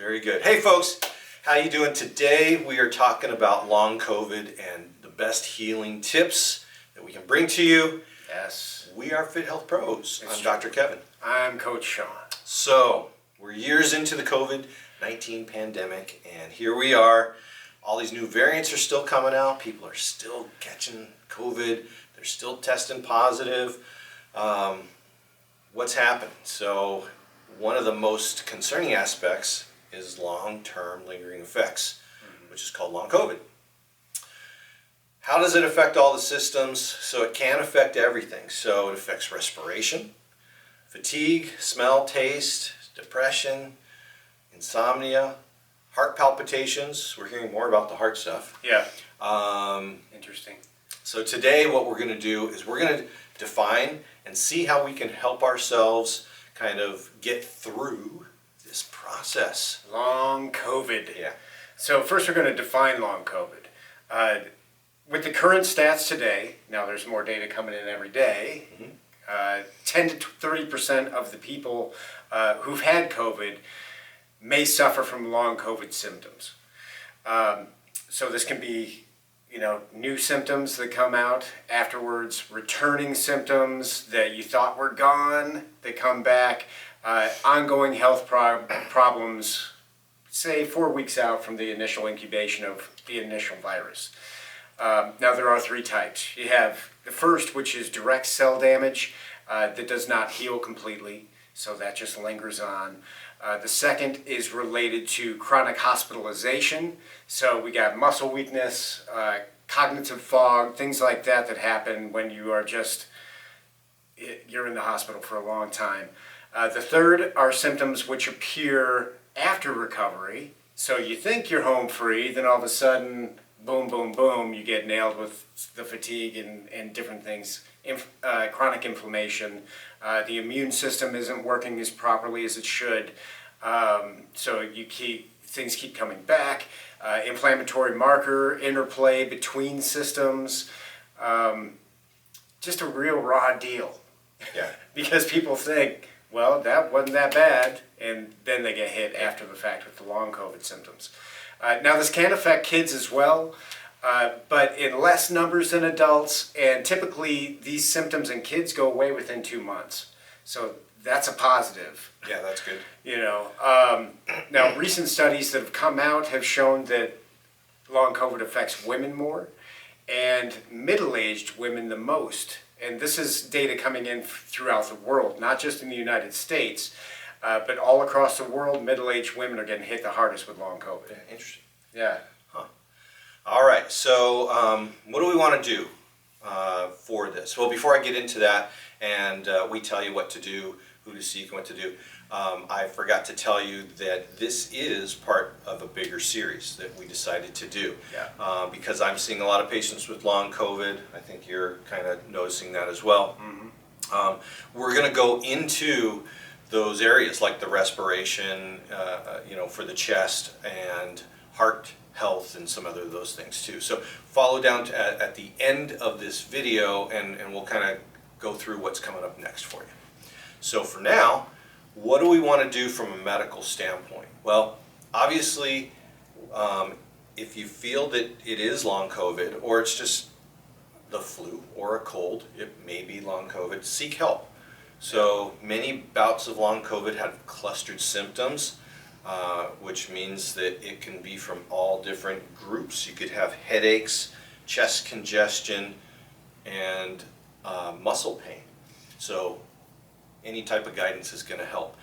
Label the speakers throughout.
Speaker 1: Very good. Hey folks, how you doing? Today we are talking about long COVID and the best healing tips that we can bring to you.
Speaker 2: Yes.
Speaker 1: We are FitHealth Pros.
Speaker 2: It's
Speaker 1: I'm Dr. Kevin.
Speaker 2: I'm Coach Sean.
Speaker 1: So, we're years into the COVID-19 pandemic, and here we are. All these new variants are still coming out. People are still catching COVID. They're still testing positive. What's happened? So, one of the most concerning aspects is long-term lingering effects, which is called long COVID. How does it affect all the systems? So it can affect everything. So it affects respiration, fatigue, smell, taste, depression, insomnia, heart palpitations. We're hearing more about the heart stuff.
Speaker 2: Yeah. Interesting.
Speaker 1: So today what we're going to do is we're going to define and see how we can help ourselves kind of get through this process.
Speaker 2: Long COVID.
Speaker 1: Yeah.
Speaker 2: So first we're going to define long COVID. With the current stats today, now there's more data coming in every day, 10 to 30% of the people who've had COVID may suffer from long COVID symptoms. So this can be, new symptoms that come out afterwards, returning symptoms that you thought were gone, that come back, ongoing health problems, say 4 weeks out from the initial incubation of the initial virus. Now there are three types. You have the first, which is direct cell damage that does not heal completely, so that just lingers on. The second is related to chronic hospitalization, so we got muscle weakness, cognitive fog, things like that happen when you are you're in the hospital for a long time. The third are symptoms which appear after recovery, so you think you're home free, then all of a sudden, boom, boom, boom, you get nailed with the fatigue and different things, chronic inflammation. The immune system isn't working as properly as it should, so things keep coming back. Inflammatory marker, interplay between systems, just a real raw deal.
Speaker 1: Yeah.
Speaker 2: Because people think, well, that wasn't that bad, and then they get hit after the fact with the long COVID symptoms. Now this can affect kids as well, but in less numbers than adults, and typically these symptoms in kids go away within 2 months. So that's a positive.
Speaker 1: Yeah, that's good.
Speaker 2: Now recent studies that have come out have shown that long COVID affects women more, and middle-aged women the most. And this is data coming in throughout the world, not just in the United States, but all across the world, middle-aged women are getting hit the hardest with long COVID.
Speaker 1: Yeah, interesting.
Speaker 2: Yeah.
Speaker 1: Huh. All right, so what do we want to do for this? Well, before I get into that and we tell you what to do, who to seek and what to do, I forgot to tell you that this is part of a bigger series that we decided to do.
Speaker 2: Yeah.
Speaker 1: Because I'm seeing a lot of patients with long COVID. I think you're kind of noticing that as well. We're going to go into those areas like the respiration, for the chest and heart health and some other of those things too. So follow down at the end of this video and we'll kind of go through what's coming up next for you. So for now, what do we want to do from a medical standpoint? Well, obviously, if you feel that it is long COVID or it's just the flu or a cold, it may be long COVID, seek help. So many bouts of long COVID have clustered symptoms, which means that it can be from all different groups. You could have headaches, chest congestion, and muscle pain. So any type of guidance is going to help.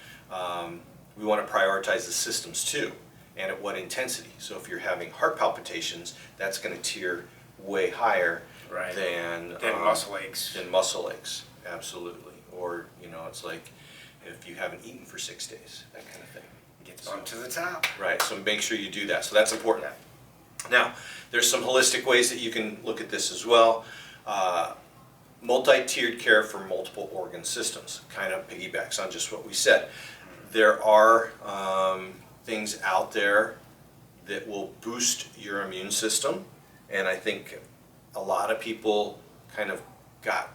Speaker 1: We want to prioritize the systems too, and at what intensity. So if you're having heart palpitations, that's going to tier way higher than
Speaker 2: muscle aches.
Speaker 1: Than muscle aches, absolutely. Or, it's like if you haven't eaten for 6 days, that kind of thing.
Speaker 2: Get bumped to the top.
Speaker 1: Right, so make sure you do that. So that's important. Yeah. Now, there's some holistic ways that you can look at this as well. Multi-tiered care for multiple organ systems kind of piggybacks on just what we said. There are things out there that will boost your immune system, and I think a lot of people kind of got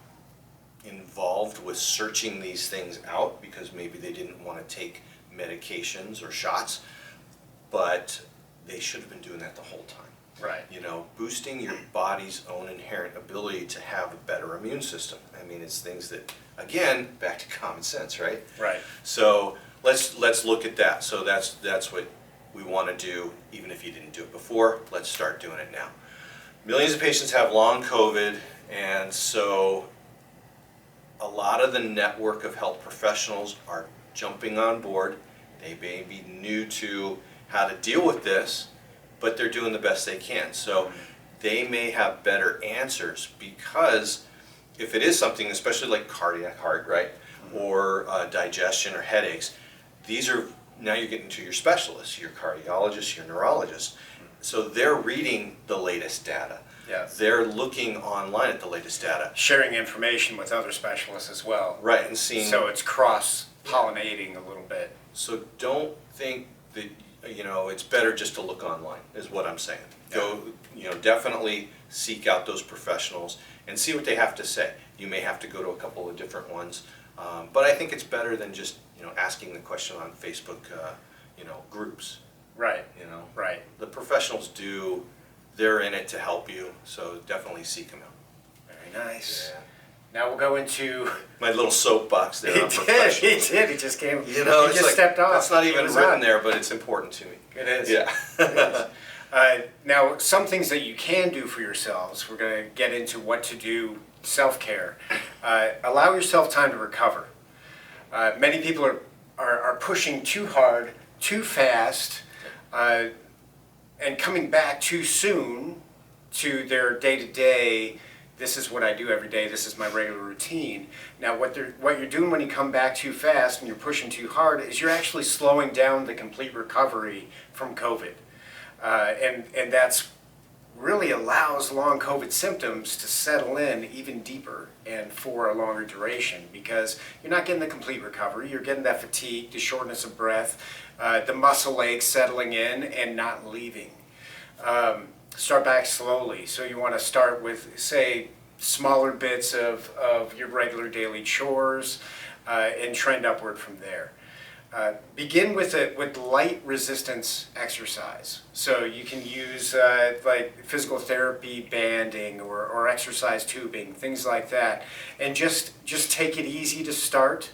Speaker 1: involved with searching these things out because maybe they didn't want to take medications or shots. but they should have been doing that the whole time.
Speaker 2: Right.
Speaker 1: You know, boosting your body's own inherent ability to have a better immune system. I mean, it's things that, again, back to common sense, right?
Speaker 2: Right.
Speaker 1: So let's look at that. So that's what we want to do, even if you didn't do it before. Let's start doing it now. Millions of patients have long COVID, and so a lot of the network of health professionals are jumping on board. They may be new to how to deal with this, but they're doing the best they can. So they may have better answers, because if it is something, especially like cardiac heart, right, or digestion or headaches, these are, now you're getting to your specialists, your cardiologists, your neurologists. So they're reading the latest data.
Speaker 2: Yes.
Speaker 1: They're looking online at the latest data.
Speaker 2: Sharing information with other specialists as well.
Speaker 1: Right, and seeing.
Speaker 2: So it's cross-pollinating a little bit.
Speaker 1: So don't think that, you know, it's better just to look online, is what I'm saying.
Speaker 2: Yeah.
Speaker 1: Go, you know, definitely seek out those professionals and see what they have to say. You may have to go to a couple of different ones, but I think it's better than just, you know, asking the question on Facebook, you know, groups.
Speaker 2: Right.
Speaker 1: You know,
Speaker 2: Right.
Speaker 1: the professionals they're in it to help you, so definitely seek them out.
Speaker 2: Very nice.
Speaker 1: Yeah.
Speaker 2: Now we'll go into.
Speaker 1: My little soapbox there.
Speaker 2: He
Speaker 1: on
Speaker 2: did.
Speaker 1: professionals.
Speaker 2: He did. He just came.
Speaker 1: You know,
Speaker 2: he
Speaker 1: it's
Speaker 2: just
Speaker 1: like,
Speaker 2: stepped off.
Speaker 1: that's not
Speaker 2: He
Speaker 1: even
Speaker 2: was
Speaker 1: written
Speaker 2: on.
Speaker 1: there, but it's important to me.
Speaker 2: It is.
Speaker 1: Yeah.
Speaker 2: It is. Now, some things that you can do for yourselves. We're going to get into what to do. Self-care. Allow yourself time to recover. Many people are pushing too hard, too fast, and coming back too soon to their day-to-day. This is what I do every day. This is my regular routine. Now, what you're doing when you come back too fast and you're pushing too hard is you're actually slowing down the complete recovery from COVID, and that's really allows long COVID symptoms to settle in even deeper and for a longer duration, because you're not getting the complete recovery. You're getting that fatigue, the shortness of breath, the muscle aches settling in and not leaving. Start back slowly. So you want to start with, say, smaller bits of your regular daily chores and trend upward from there. Begin with light resistance exercise. So you can use like physical therapy, banding, or exercise tubing, things like that, and just take it easy to start.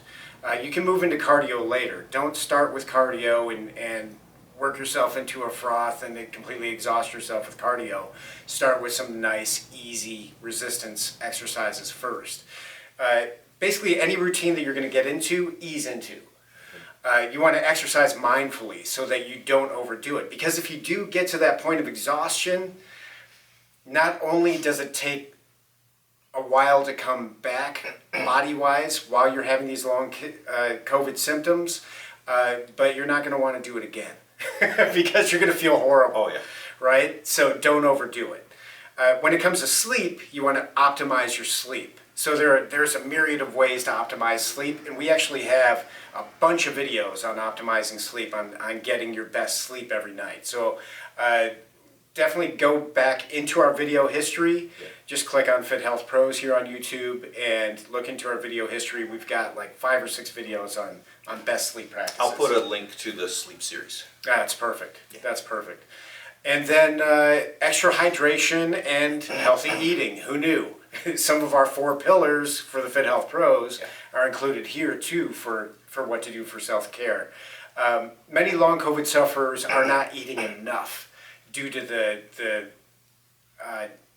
Speaker 2: You can move into cardio later. Don't start with cardio and work yourself into a froth and then completely exhaust yourself with cardio. Start with some nice, easy resistance exercises first. Basically, any routine that you're going to get into, ease into. You want to exercise mindfully so that you don't overdo it. Because if you do get to that point of exhaustion, not only does it take a while to come back body-wise while you're having these long COVID symptoms, but you're not going to want to do it again because you're going to feel horrible.
Speaker 1: Oh, yeah.
Speaker 2: Right? So don't overdo it. When it comes to sleep, you want to optimize your sleep. So there's a myriad of ways to optimize sleep, and we actually have a bunch of videos on optimizing sleep, on getting your best sleep every night. So definitely go back into our video history.
Speaker 1: Yeah.
Speaker 2: Just click on FitHealth Pros here on YouTube and look into our video history. We've got like 5 or 6 videos on best sleep practices.
Speaker 1: I'll put a link to the sleep series.
Speaker 2: That's perfect.
Speaker 1: Yeah.
Speaker 2: That's perfect. And then extra hydration and healthy eating. Who knew? Some of our 4 pillars for the FitHealth Pros are included here too for what to do for self-care. Many long COVID sufferers are not eating enough due to the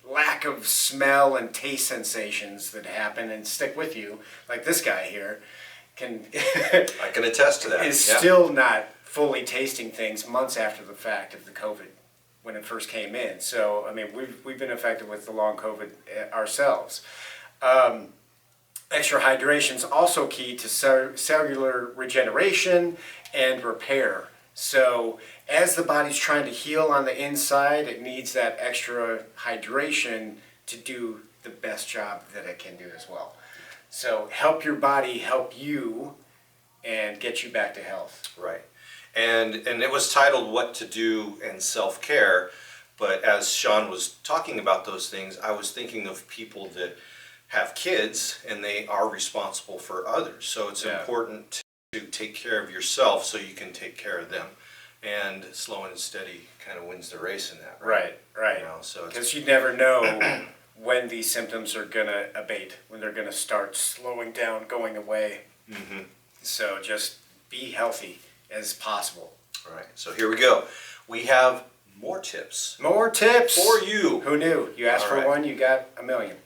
Speaker 2: lack of smell and taste sensations that happen and stick with you, like this guy here can
Speaker 1: I can attest to that.
Speaker 2: is
Speaker 1: Yeah.
Speaker 2: still not fully tasting things months after the fact of the COVID when it first came in. So, I mean, we've been affected with the long COVID ourselves. Extra hydration is also key to cellular regeneration and repair. So, as the body's trying to heal on the inside, it needs that extra hydration to do the best job that it can do as well. So, help your body help you and get you back to health.
Speaker 1: Right. And it was titled What to Do and Self-Care, but as Sean was talking about those things, I was thinking of people that have kids and they are responsible for others. So it's important to take care of yourself so you can take care of them. And slow and steady kind of wins the race in that,
Speaker 2: Right, right.
Speaker 1: You know, so it's,
Speaker 2: Because you never know when these symptoms are gonna abate, when they're gonna start slowing down, going away. So just be healthy as possible.
Speaker 1: all right, so here we go. We have more tips
Speaker 2: More tips
Speaker 1: for you.
Speaker 2: Who knew? You asked
Speaker 1: All
Speaker 2: for
Speaker 1: right.
Speaker 2: one, you got a million.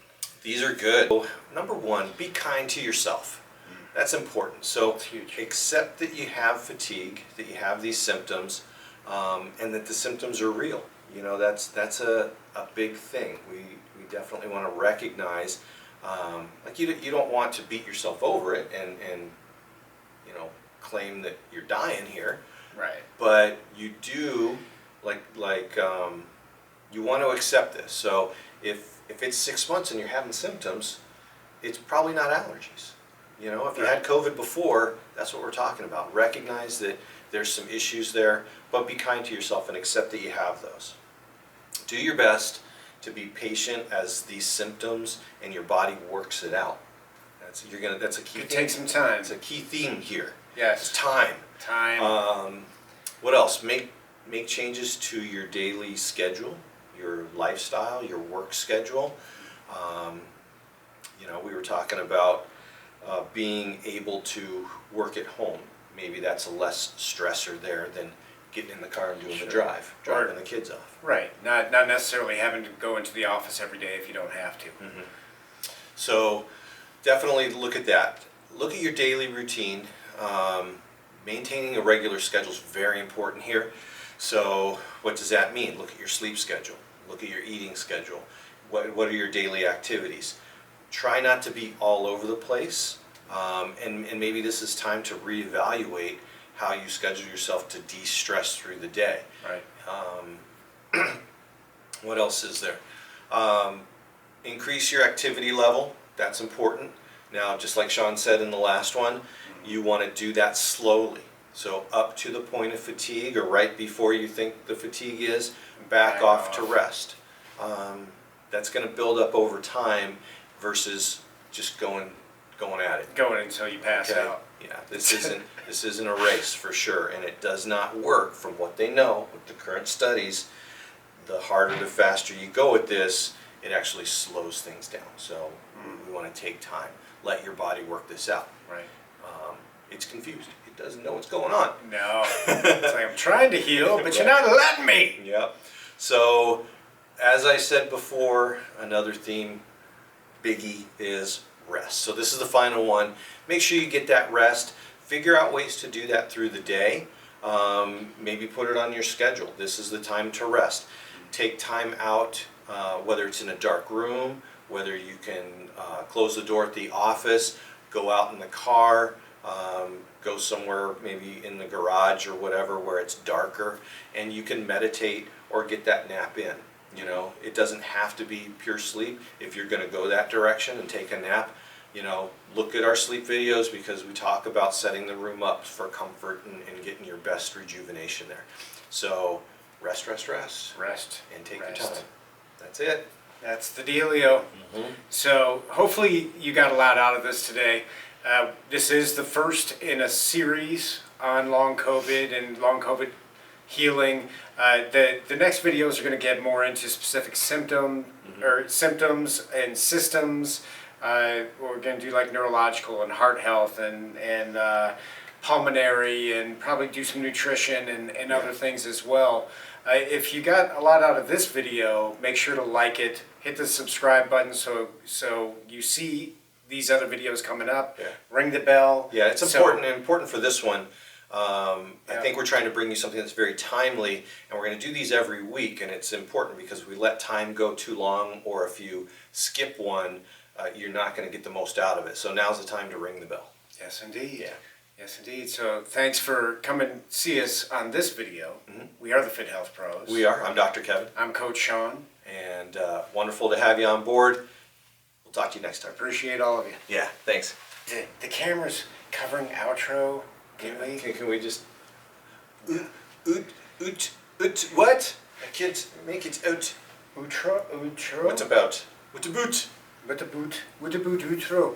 Speaker 1: These are good. Number one, be kind to yourself. That's important. So
Speaker 2: That's huge.
Speaker 1: accept that you have fatigue, that you have these symptoms, and that the symptoms are real. You know, that's a big thing. We definitely want to recognize, like you don't want to beat yourself over it and you know, claim that you're dying here.
Speaker 2: Right.
Speaker 1: But you do, you want to accept this. So if it's 6 months and you're having symptoms, it's probably not allergies. You know, if you had COVID before, that's what we're talking about. Recognize that there's some issues there, but be kind to yourself and accept that you have those. Do your best to be patient as these symptoms and your body works it out. That's a key
Speaker 2: Could
Speaker 1: thing.
Speaker 2: take some time.
Speaker 1: It's a key theme here.
Speaker 2: Yes.
Speaker 1: It's time.
Speaker 2: Time.
Speaker 1: What else? Make changes to your daily schedule, your lifestyle, your work schedule. You know, we were talking about being able to work at home. Maybe that's a less stressor there than getting in the car and doing the drive, driving the kids off.
Speaker 2: Right. Not necessarily having to go into the office every day if you don't have to.
Speaker 1: So definitely look at that. Look at your daily routine. Maintaining a regular schedule is very important here. So what does that mean? Look at your sleep schedule. Look at your eating schedule. What are your daily activities? Try not to be all over the place. And maybe this is time to reevaluate how you schedule yourself to de-stress through the day.
Speaker 2: Right.
Speaker 1: What else is there? Increase your activity level. That's important. Now, just like Sean said in the last one, you want to do that slowly. So up to the point of fatigue or right before you think the fatigue is, back off to rest. That's going to build up over time versus just going at it.
Speaker 2: Going until you pass out.
Speaker 1: Yeah, this isn't a race for sure, and it does not work from what they know with the current studies. The harder, the faster you go with this, it actually slows things down. So we want to take time, let your body work this out.
Speaker 2: Right.
Speaker 1: It's confused. It doesn't know what's going on.
Speaker 2: No. It's like, I'm trying to heal, but you're not letting me.
Speaker 1: Yep. So, as I said before, another theme, biggie, is rest. So this is the final one. Make sure you get that rest. Figure out ways to do that through the day. Maybe put it on your schedule. This is the time to rest. Take time out, whether it's in a dark room, whether you can close the door at the office, go out in the car, go somewhere maybe in the garage or whatever where it's darker, and you can meditate or get that nap in. You know, it doesn't have to be pure sleep. If you're going to go that direction and take a nap, you know, look at our sleep videos because we talk about setting the room up for comfort and getting your best rejuvenation there. So rest, and take your time. That's it.
Speaker 2: That's the dealio. So hopefully you got a lot out of this today. This is the first in a series on long COVID and long COVID healing. The next videos are going to get more into specific symptoms and systems. We're going to do like neurological and heart health and pulmonary, and probably do some nutrition and other things as well. If you got a lot out of this video, make sure to like it, hit the subscribe button so you see these other videos coming up. Ring the bell.
Speaker 1: Yeah, it's important for this one. I think we're trying to bring you something that's very timely, and we're going to do these every week, and it's important because if we let time go too long, or if you skip one, you're not going to get the most out of it. So now's the time to ring the bell.
Speaker 2: Yes, indeed. Yes, indeed. So thanks for coming see us on this video. We are the FitHealth Pros.
Speaker 1: We are. I'm Dr. Kevin.
Speaker 2: I'm Coach Sean.
Speaker 1: And wonderful to have you on board. We'll talk to you next time.
Speaker 2: Appreciate all of you.
Speaker 1: Yeah, thanks.
Speaker 2: The camera's covering outro.
Speaker 1: Can we just what? I can't make it out.
Speaker 2: Outro.
Speaker 1: What about? What about?
Speaker 2: With the boot outro.